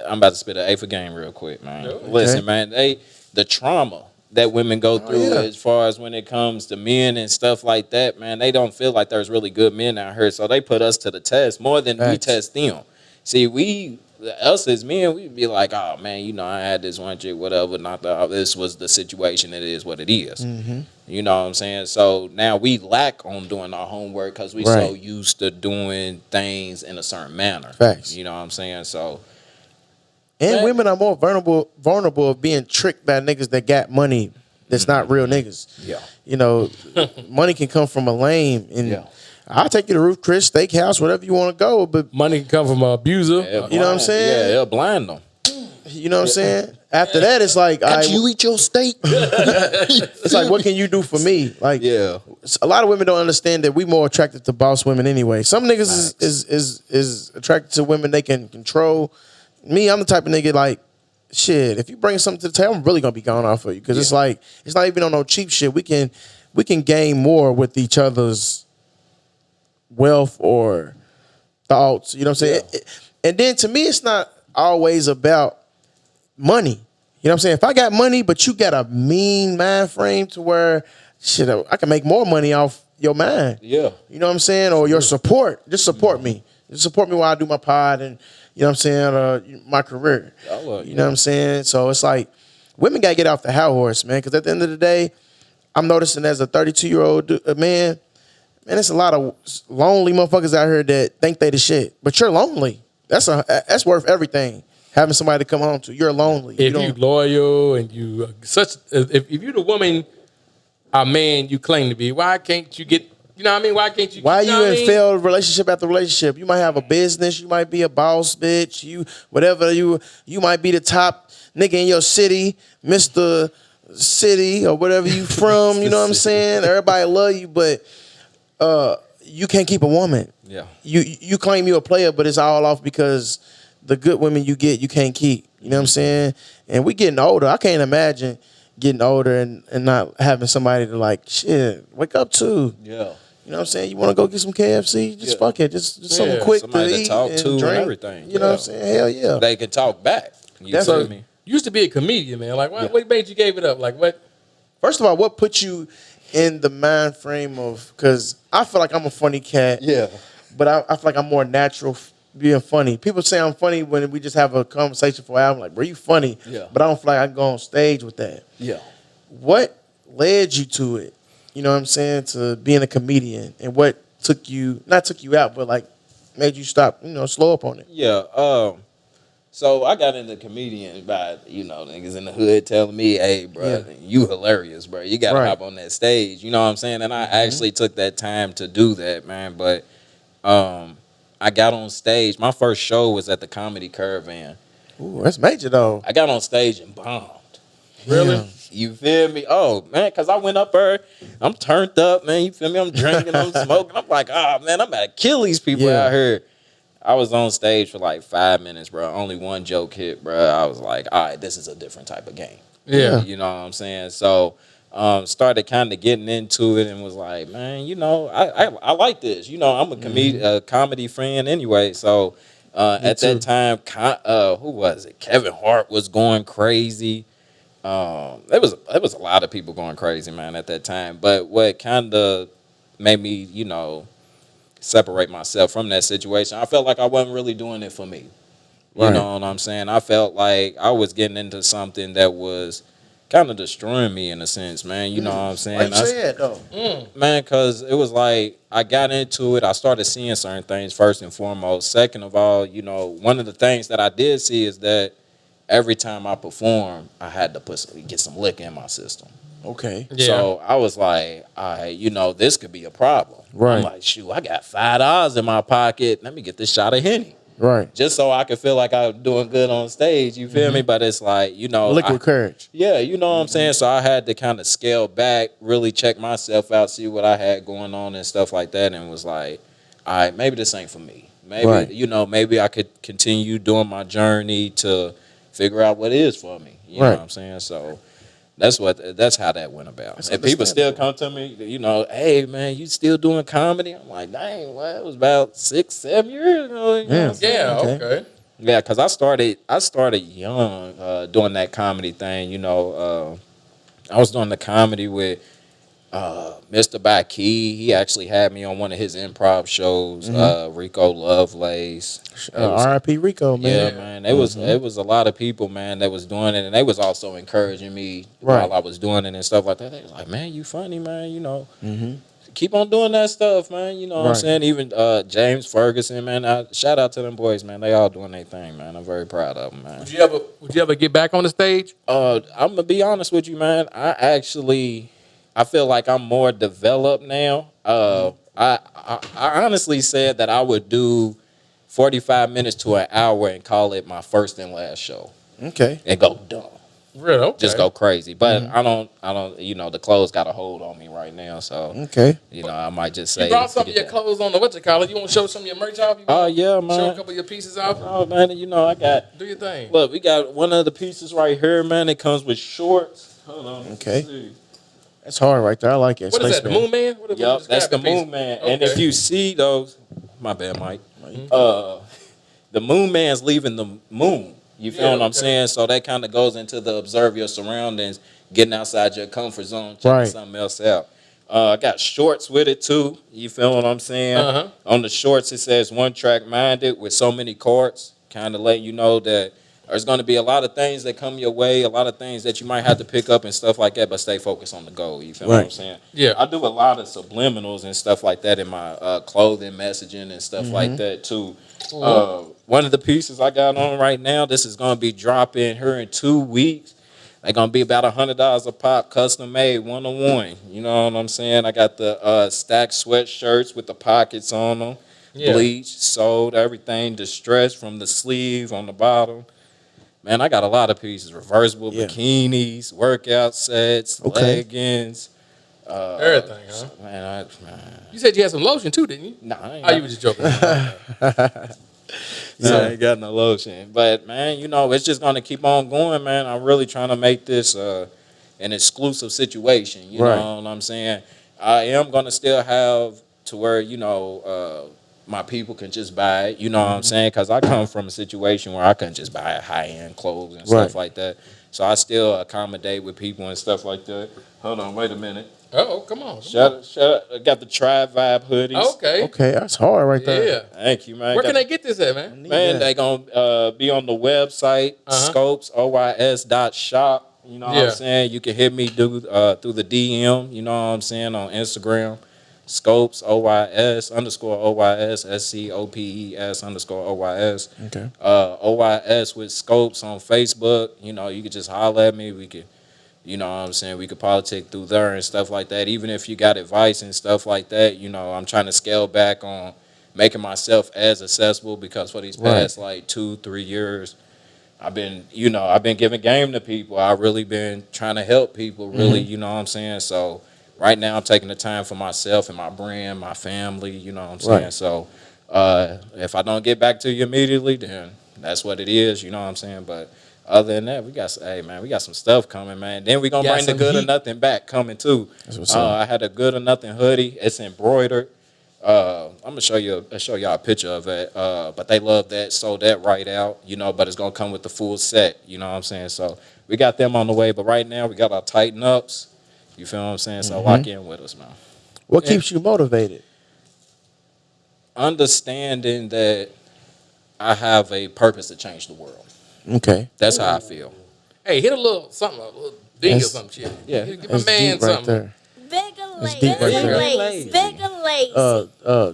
I'm about to spit an A for game real quick, man. Listen, man, the trauma that women go through yeah. as far as when it comes to men and stuff like that, man, they don't feel like there's really good men out here, so they put us to the test more than we Facts. test them. See, us as men, we'd be like, oh man, you know, I had this one chick, whatever, not the, this was the situation, it is what it is. Mm-hmm. You know what I'm saying? So now we lack on doing our homework because we so Right. used to doing things in a certain manner. Facts. You know what I'm saying? So And Man. women are more vulnerable of being tricked by niggas that got money that's not real niggas. yeah. You know, money can come from a lame. And Yeah. I'll take you to Ruth Chris Steakhouse, whatever you want to go. But Money can come from an abuser. You know what I'm saying? Yeah, it'll blind them. you know what I'm saying? After that, it's like, eat your steak? it's like, what can you do for me? Like, Yeah. a lot of women don't understand that we more attracted to boss women anyway. Some niggas is attracted to women they can control. Me, I'm the type of nigga like, shit, if you bring something to the table, I'm really gonna be gone off of you. Because it's like, it's not even on no cheap shit. We can gain more with each other's wealth or thoughts. You know what I'm saying? And then to me, it's not always about money. You know what I'm saying? If I got money, but you got a mean mind frame to where shit, I can make more money off your mind. Yeah. You know what I'm saying? Or your support. Just support me. Just support me while I do my pod and, you know what I'm saying, my career. I love You know what I'm saying? So it's like, women got to get off the high horse, man. Because at the end of the day, I'm noticing as a 32-year-old man, there's a lot of lonely motherfuckers out here that think they the shit. But you're lonely. That's worth everything. Having somebody to come home to. You're lonely. If you loyal and you if you the woman or man you claim to be, why can't you get, you know what I mean? Why can't you? Why you know you what I in mean? failed relationship after relationship? You might have a business. You might be a boss bitch. You whatever you might be the top nigga in your city, Mr. City or whatever you from. You know what I'm saying? Everybody love you, but you can't keep a woman. Yeah. You claim you're a player, but it's all off because the good women you get, you can't keep. You know what I'm saying? And we getting older. I can't imagine getting older and not having somebody to like, shit, wake up to. Yeah. You know what I'm saying? You want to go get some KFC? Just fuck it. Just something Yeah, quick somebody to to eat talk and to and drink. everything. You know what I'm saying? Hell yeah. They can talk back. You That's feel what- me? You used to be a comedian, man. Like, what made you gave it up? Like, what? First of all, what put you in the mind frame of, because I feel like I'm a funny cat. Yeah. But I feel like I'm more natural being funny. People say I'm funny when we just have a conversation for an hour. I'm like, bro, you funny. Yeah. But I don't feel like I can go on stage with that. Yeah. What led you to it? You know what I'm saying? To being a comedian, and what took you, not took you out, but like made you stop, slow up on it. Yeah. So I got into comedian by, niggas in the hood telling me, hey, bro, you hilarious, bro. You got to hop on that stage. You know what I'm saying? And I actually took that time to do that, man. But I got on stage. My first show was at the Comedy Caravan. Ooh, that's major though. I got on stage and bombed. Really? Yeah. You feel me? Oh, man, because I went up there. I'm turned up, man. You feel me? I'm drinking, I'm smoking. I'm like, oh, man, I'm about to kill these people out here. I was on stage for like 5 minutes, bro. Only one joke hit, bro. I was like, all right, this is a different type of game. Yeah. You know what I'm saying? So started kind of getting into it and was like, man, I like this. I'm a comedy fan anyway. So at that time, who was it? Kevin Hart was going crazy. There was a lot of people going crazy, man, at that time. But what kind of made me, separate myself from that situation, I felt like I wasn't really doing it for me. You know what I'm saying? I felt like I was getting into something that was kind of destroying me in a sense, man. You know what I'm saying? Why you say that though? Man, because it was like I got into it. I started seeing certain things first and foremost. Second of all, one of the things that I did see is that every time I perform, I had to get some liquor in my system. Okay. Yeah. So I was like, all right, this could be a problem. Right. I'm like, shoot, I got $5 in my pocket. Let me get this shot of Henny. Right. just so I could feel like I'm doing good on stage. You feel me? But it's like, Liquid courage. yeah, you know what I'm saying? So I had to kind of scale back, really check myself out, see what I had going on and stuff like that, and was like, all right, maybe this ain't for me. Maybe, Right. maybe I could continue doing my journey to figure out what is for me. You know Right. what I'm saying? So that's how that went about. That's And people still understandable. come to me, hey man, you still doing comedy? I'm like, dang, what? It was about 6-7 years ago. You know what I'm saying? Yeah, Okay. okay. Yeah, because I started young doing that comedy thing. I was doing the comedy with Mr. Baki. He actually had me on one of his improv shows. Rico Lovelace. It was, R.I.P. Rico, yeah, man. man. It was a lot of people, man, that was doing it, and they was also encouraging me Right. while I was doing it and stuff like that. They was like, "Man, you funny, man. Mm-hmm. Keep on doing that stuff, man. You know what I'm Right. saying? Even James Ferguson, man. Shout out to them boys, man. They all doing their thing, man. I'm very proud of them, man. Would you ever get back on the stage? I'm gonna be honest with you, man. I feel like I'm more developed now. I honestly said that I would do 45 minutes to an hour and call it my first and last show Okay. and go dumb. Really? Okay. Just go crazy. But I don't, the clothes got a hold on me right now. So, Okay. I might just say. You brought some of forget your that. clothes on the what you call it. You want to show some of your merch off? Oh, yeah, man. Show a couple of your pieces off. Oh, man, I got. Do your thing. Look, we got one of the pieces right here, man. It comes with shorts. Hold on. let's Okay. see. That's hard right there. I like it. What is that? The Spaceman. Moon Man? What Yup, describe that's the piece? Moon Man. Okay. And if you see those, my bad, Mike. Mm-hmm. The Moon Man's leaving the moon. You feel Yeah, what I'm okay. saying? So that kind of goes into the observe your surroundings, getting outside your comfort zone, checking Right. something else out. I got shorts with it too. You feel what I'm saying? Uh-huh. On the shorts, it says one track minded with so many chords, kind of letting you know that there's going to be a lot of things that come your way, a lot of things that you might have to pick up and stuff like that, but stay focused on the goal. You feel what I'm Right. saying? Yeah. I do a lot of subliminals and stuff like that in my clothing messaging and stuff like that too. One of the pieces I got on right now, this is going to be dropping here in 2 weeks. They're going to be about $100 a pop, custom made, 1-on-1. You know what I'm saying? I got the stacked sweatshirts with the pockets on them, Yeah. bleached, sold, everything distressed from the sleeve on the bottom. Man, I got a lot of pieces. Reversible Yeah. bikinis, workout sets, Okay. leggings. Everything, huh? Man, You said you had some lotion too, didn't you? nah, I ain't Oh, you were just joking. I ain't got no lotion. But, man, it's just going to keep on going, man. I'm really trying to make this an exclusive situation. You Right. know what I'm saying? I am going to still have to where, my people can just buy it. You know what I'm saying? Because I come from a situation where I couldn't just buy high-end clothes and stuff Right. like that. So I still accommodate with people and stuff like that. Hold on, wait a minute. Oh, come on. Shut up. I got the Tribe Vibe hoodies. Okay. Okay, that's hard right there. Yeah. Thank you, man. Where Got can they get this at, man? Man, Yeah. they gonna be on the website, Scopes, OYS.shop. You know what Yeah. I'm saying? You can hit me through the DM, you know what I'm saying, on Instagram. Scopes, OYS, _OYS, SCOPES _OYS. Okay. OYS with Scopes on Facebook. You could just holler at me. We could, you know what I'm saying, we could politic through there and stuff like that. Even if you got advice and stuff like that, I'm trying to scale back on making myself as accessible because for these past like 2-3 years, I've been giving game to people. I've really been trying to help people, really, you know what I'm saying? So right now I'm taking the time for myself and my brand, my family, you know what I'm saying? Right. So if I don't get back to you immediately, then that's what it is, you know what I'm saying? But other than that, we got some stuff coming, man. Then we gonna Got bring the some Good or heat. Nothing back coming too. That's what's up. I had a Good or Nothing hoodie. It's embroidered. I'm gonna show y'all a picture of it. But they love that, sold that right out, but it's gonna come with the full set, you know what I'm saying? So we got them on the way, but right now we got our tighten ups. You feel what I'm saying? So lock in with us, man. What keeps you motivated? Understanding that I have a purpose to change the world. Okay. That's how I feel. Hey, hit a little something, a little thing or That's- some shit. Yeah. Give my That's man deep right something. there. Bigger deep right there. lace.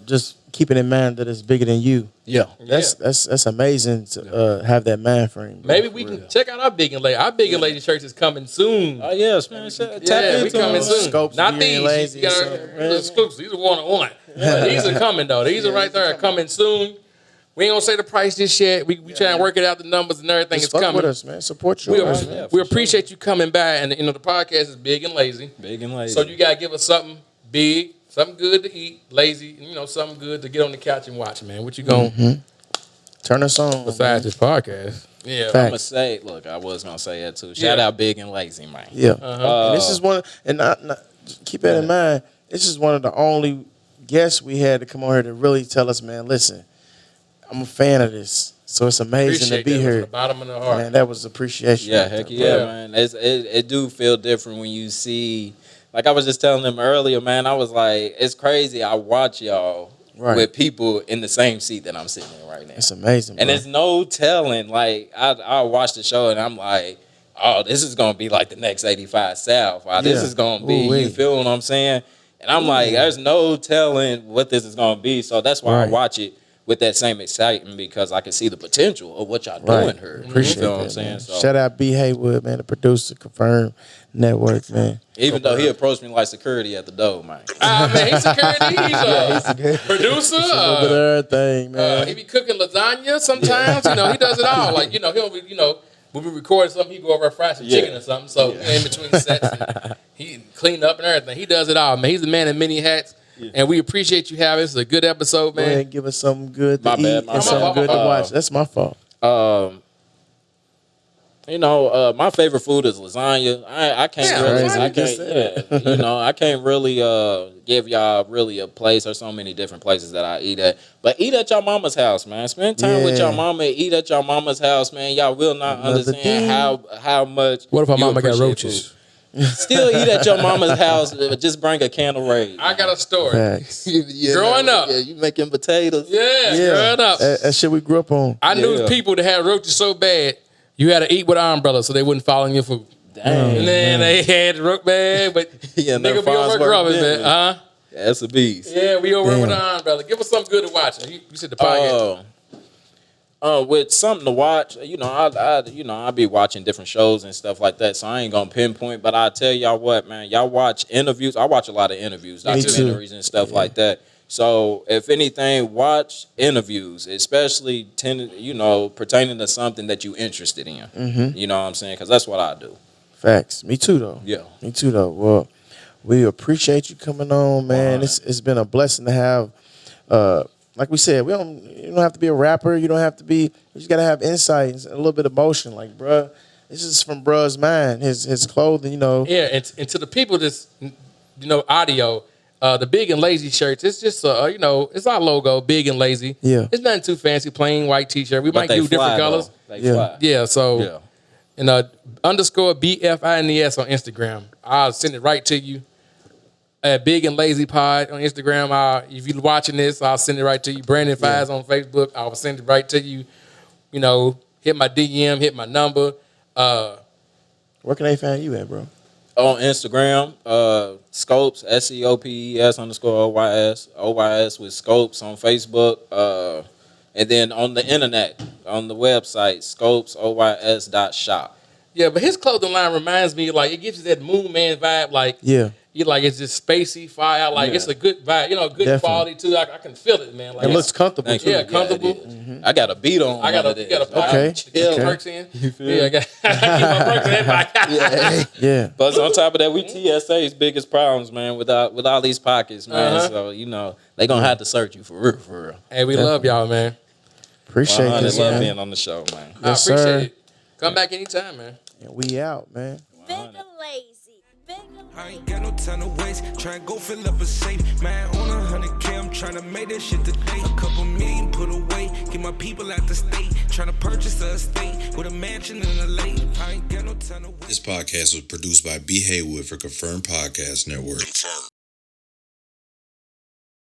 Just keeping in mind that it's bigger than you. Yeah. That's amazing to have that mind frame. bro, Maybe for we real. can check out our big and lady. Our big and lady church is coming soon. Oh yes, man. Tap Yeah, we into coming them. soon. Scopes, Not Beauty and these. Lazy You or got something, exclusive. These are 1-on-1. These are coming though. These are right there coming soon. We ain't gonna say the price just yet. We trying to work it out, the numbers and everything. Just It's fuck coming. with us, man. Support you. We appreciate you coming by, and the podcast is big and lazy. Big and lazy. So you gotta give us something big, something good to eat, lazy, something good to get on the couch and watch, man. What you gonna Turn us on. besides this podcast? Yeah, Fact. I'm gonna say, look, I was gonna say that too. Shout out Big and Lazy, man. Yeah. And this is one, and not keep that in mind. This is one of the only guests we had to come on here to really tell us, man, listen, I'm a fan of this. So it's amazing to be that here. from the bottom of the heart. Man, that was appreciation. Yeah, right heck there, yeah, bro. man. It do feel different when you see, like I was just telling them earlier, man. I was like, it's crazy. I watch y'all with people in the same seat that I'm sitting in right now. It's amazing, bro. And there's no telling. Like I watch the show and I'm like, oh, this is gonna be like the next 85 South. This is gonna be. Ooh-wee. You feel what I'm saying? And I'm like, there's no telling what this is gonna be. So that's why I watch it with that same excitement, because I can see the potential of what y'all doing here. Appreciate you feel that, what I'm saying? man. So, Shout out B. Haywood, man, the producer, Confirmed Network, man. even though he approached me like security at the door, man. Man, he's security. He's a producer. A little bit of everything, man. He be cooking lasagna sometimes. He does it all. Like, he'll be, when we record something, he go over and fry some chicken or something. So in between sets, and he clean up and everything. He does it all, man. He's the man in many hats. And we appreciate you having us. It's a good episode, Go ahead man. and give us something good to My eat bad, and my something bad. good to watch. That's my fault. My favorite food is lasagna. I can't really, crazy. I You just can't, I can't really give y'all really a place. There's so many different places that I eat at. But eat at your mama's house, man. Spend time with your mama. Eat at your mama's house, man. Y'all will not understand how much. What if our you mama got appreciate roaches? food. Still eat at your mama's house. Just bring a can of Raid. I got a story. Facts. Growing up. Yeah, you making potatoes. Growing up. That shit we grew up on. I knew people that had roaches so bad, you had to eat with an umbrella so they wouldn't fall on your food. Dang. And then they had the rook bag, but Yeah, nigga be over grubbing, man. That's a beast. Yeah, we over with an umbrella. Give us something good to watch. You said the podcast. With something to watch, I be watching different shows and stuff like that, so I ain't gonna pinpoint. But I tell y'all what, man, y'all watch interviews. I watch a lot of interviews, documentaries, and stuff like that. So if anything, watch interviews, especially pertaining to something that you interested in. Mm-hmm. You know what I'm saying? Because that's what I do. Facts. Me too, though. Yeah. Me too, though. Well, we appreciate you coming on, man. Right. It's been a blessing to have. Like we said, you don't have to be a rapper. You don't have to be. You just gotta have insights and a little bit of emotion. Like, bruh, this is from bruh's mind. His clothing, Yeah, and to the people that's audio, the Big and Lazy shirts. It's just it's our logo, Big and Lazy. Yeah. It's nothing too fancy. Plain white T-shirt. We might do different colors. They fly. Yeah. So. Yeah. And _ BFINES on Instagram. I'll send it right to you. Big and Lazy Pod on Instagram. If you're watching this, I'll send it right to you. Brandon Fies on Facebook. I'll send it right to you. Hit my DM, hit my number. Where can they find you at, bro? On Instagram, Scopes, SCOPES _OYS. OYS with Scopes on Facebook. And then on the internet, on the website, scopesoys.shop. Yeah, but his clothing line reminds me, like, it gives you that Moon Man vibe. Like, you like it's just spacey, fire. Like it's a good vibe, good Definitely. quality too. I can feel it, man. Like It looks comfortable, too. Yeah, comfortable. I got a beat on. I got a Okay. Get the perks in. I got keep my perks in. Yeah. But on top of that, we TSA's biggest problems, man, with all these pockets, man. So they gonna have to search you for real. Hey, we love y'all, man. Appreciate I this, love man. being on the show, man. Yes, I appreciate sir. it. Come back anytime, man. And we out, man. Big and lazy. Big and I ain't lazy. got no time to waste. Try and go fill up a safe. Man, on 100K, I'm trying to make that shit today. A couple million put away. Get my people out the state. Trying to purchase a estate with a mansion and a lake. I ain't got no time to waste. This podcast was produced by B. Haywood for Confirmed Podcast Network. Confirmed.